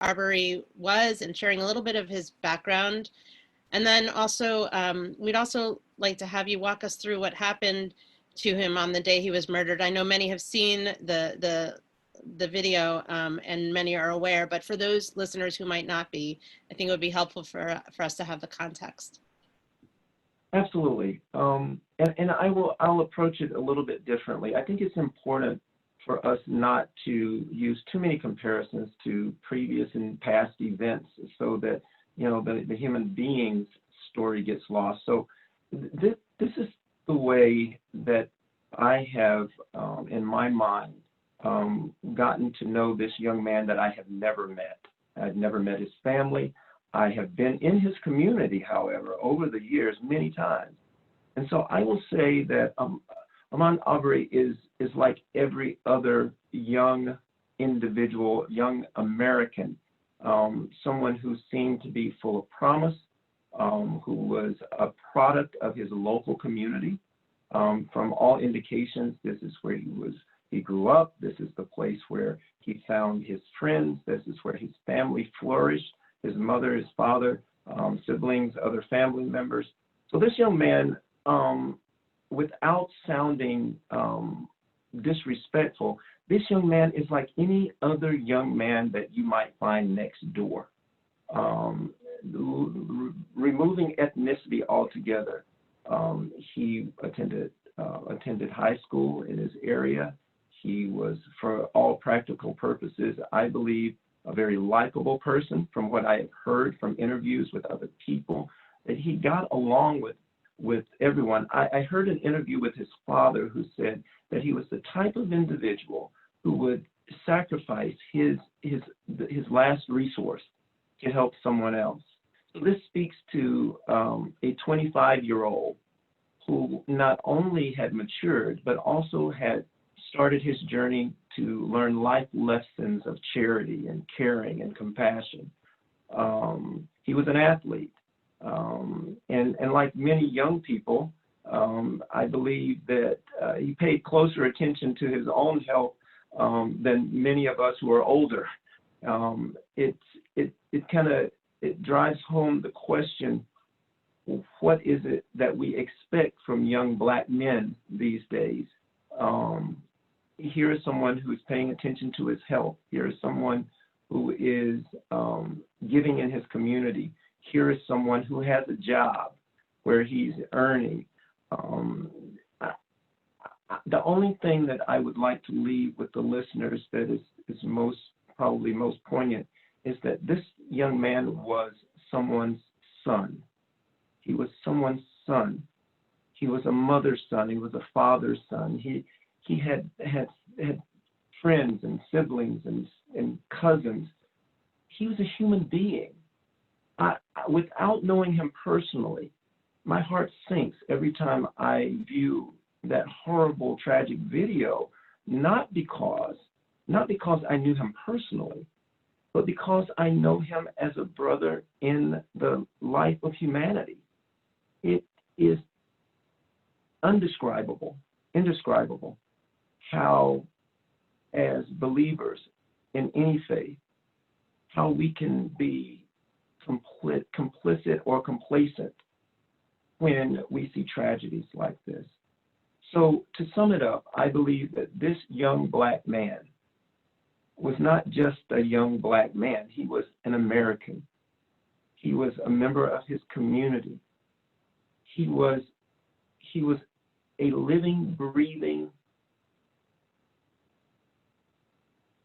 Arbery was and sharing a little bit of his background. And then also, we'd also like to have you walk us through what happened to him on the day he was murdered. I know many have seen the video, and many are aware, but for those listeners who might not be, I think it would be helpful for us to have the context. Absolutely. And I'll approach it a little bit differently. I think it's important for us not to use too many comparisons to previous and past events so that, the human being's story gets lost. So this is the way that I have, in my mind, gotten to know this young man that I have never met. I've never met his family. I have been in his community, however, over the years many times. And so I will say that Ahmaud Arbery is like every other young individual, young American, someone who seemed to be full of promise, who was a product of his local community. From all indications, this is where he grew up. This is the place where he found his friends. This is where his family flourished. His mother, his father, siblings, other family members. So this young man, without sounding disrespectful, this young man is like any other young man that you might find next door. Removing ethnicity altogether, he attended high school in his area. He was, for all practical purposes, I believe, a very likable person from what I have heard from interviews with other people, that he got along with everyone. I heard an interview with his father who said that he was the type of individual who would sacrifice his last resource to help someone else. So this speaks to a 25-year-old who not only had matured, but also had started his journey to learn life lessons of charity and caring and compassion. He was an athlete. And like many young people, I believe that he paid closer attention to his own health than many of us who are older. It drives home the question, what is it that we expect from young Black men these days? Here is someone who's paying attention to his health. Here is someone who is giving in his community. Here is someone who has a job where he's earning. The only thing that I would like to leave with the listeners that is probably most poignant is that this young man was someone's son. He was someone's son. He was a mother's son. He was a father's son. He had friends and siblings and cousins. He was a human being. Without knowing him personally, my heart sinks every time I view that horrible, tragic video, not because I knew him personally, but because I know him as a brother in the life of humanity. It is indescribable how, as believers in any faith, how we can be complicit or complacent when we see tragedies like this. So to sum it up, I believe that this young Black man was not just a young Black man. He was an American. He was a member of his community. He was a living, breathing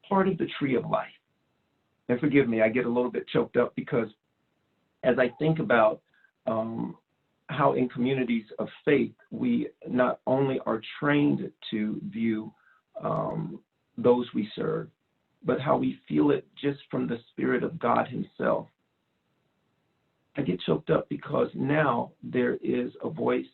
part of the tree of life. And forgive me, I get a little bit choked up because as I think about how in communities of faith, we not only are trained to view those we serve, but how we feel it just from the Spirit of God himself. I get choked up because now there is a voice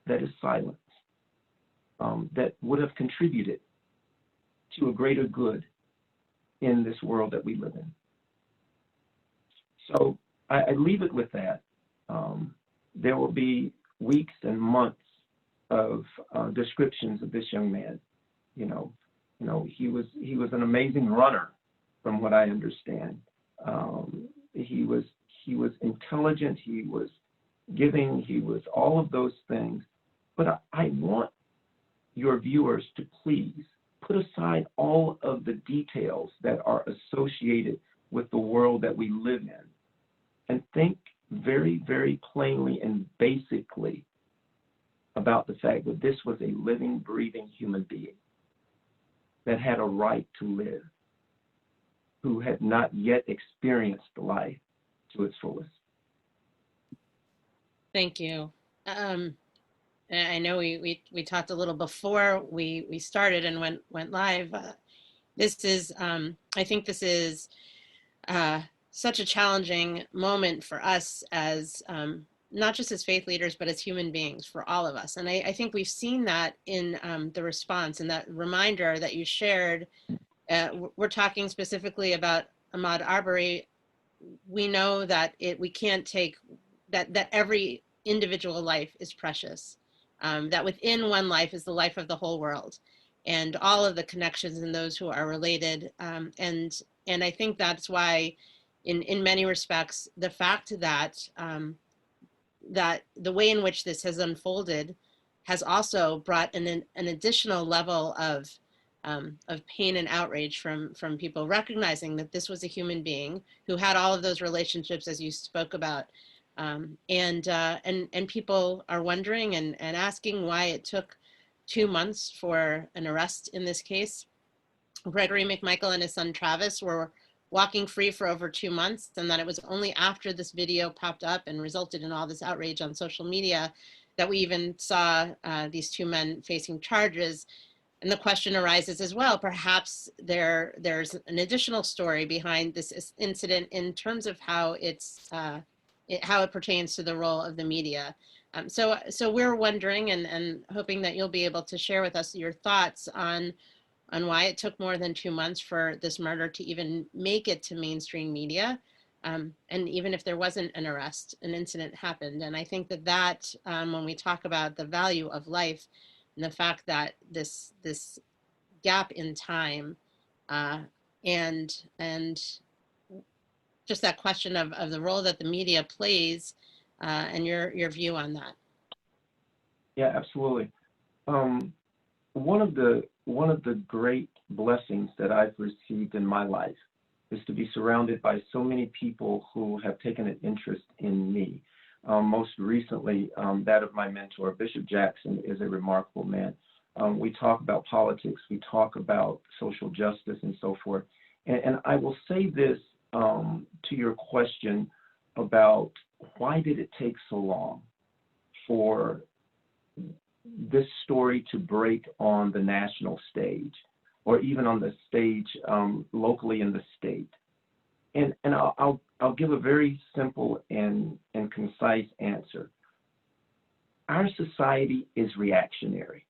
that is silenced, that would have contributed to a greater good in this world that we live in. So I leave it with that. There will be weeks and months of descriptions of this young man. He was an amazing runner, from what I understand. He was intelligent. He was giving. He was all of those things. But I want your viewers to please put aside all of the details that are associated with the world that we live in and think very, very plainly and basically about the fact that this was a living, breathing human being that had a right to live, who had not yet experienced life to its fullest. Thank you. I know we talked a little before we started and went live. This is I think this is such a challenging moment for us as not just as faith leaders, but as human beings, for all of us. And I think we've seen that in the response and that reminder that you shared. We're talking specifically about Ahmaud Arbery. We know that we can't take that every individual life is precious, that within one life is the life of the whole world, and all of the connections and those who are related. And I think that's why, in many respects, the fact that that the way in which this has unfolded has also brought an additional level of pain and outrage from people recognizing that this was a human being who had all of those relationships, as you spoke about. And people are wondering and asking why it took 2 months for an arrest in this case. Gregory McMichael and his son Travis were walking free for over 2 months, and that it was only after this video popped up and resulted in all this outrage on social media that we even saw these two men facing charges. And the question arises as well, perhaps there's an additional story behind this incident in terms of how how it pertains to the role of the media. So we're wondering and hoping that you'll be able to share with us your thoughts on why it took more than 2 months for this murder to even make it to mainstream media. And even if there wasn't an arrest, an incident happened. And I think that when we talk about the value of life and the fact that this gap in time and just that question of the role that the media plays and your view on that. Yeah, absolutely. One of the great blessings that I've received in my life is to be surrounded by so many people who have taken an interest in me. Most recently, that of my mentor, Bishop Jackson, is a remarkable man. We talk about politics, we talk about social justice and so forth. And I will say this to your question about why did it take so long for this story to break on the national stage or even on the stage locally in the state. And I'll give a very simple and concise answer. Our society is reactionary.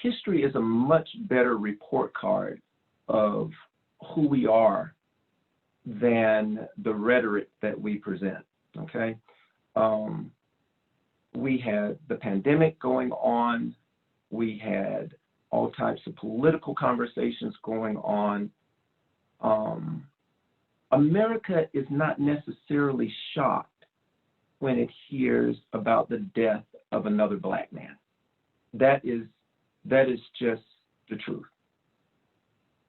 History is a much better report card of who we are than the rhetoric that we present, okay? We had the pandemic going on. We had all types of political conversations going on. America is not necessarily shocked when it hears about the death of another Black man. That is just the truth.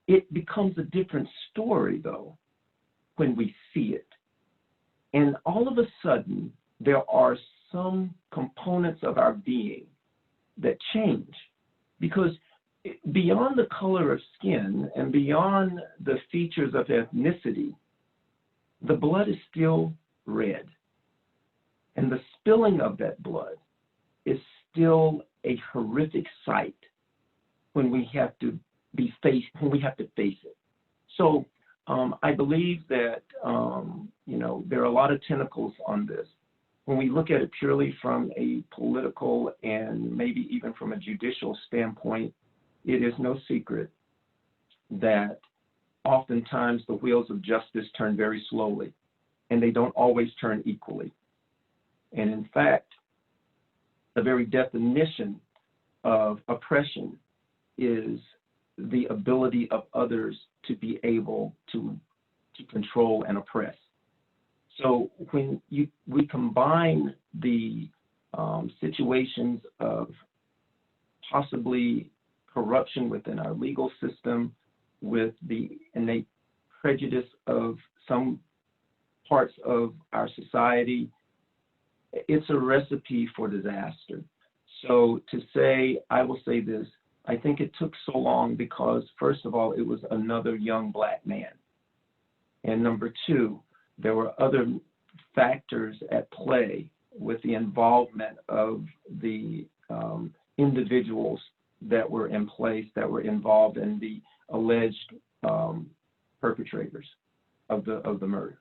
It becomes a different story, though, when we see it. And all of a sudden, there are some components of our being that change, because beyond the color of skin and beyond the features of ethnicity, the blood is still red. And the spilling of that blood is still a horrific sight when we have to face it. So I believe that there are a lot of tentacles on this. When we look at it purely from a political and maybe even from a judicial standpoint, it is no secret that oftentimes the wheels of justice turn very slowly, and they don't always turn equally. And in fact, the very definition of oppression is the ability of others to be able to to control and oppress. So when we combine the situations of possibly corruption within our legal system with the innate prejudice of some parts of our society, it's a recipe for disaster. So to say, I will say this, I think it took so long because, first of all, it was another young Black man. And number two, there were other factors at play with the involvement of the individuals that were in place, that were involved in the alleged perpetrators of the murder.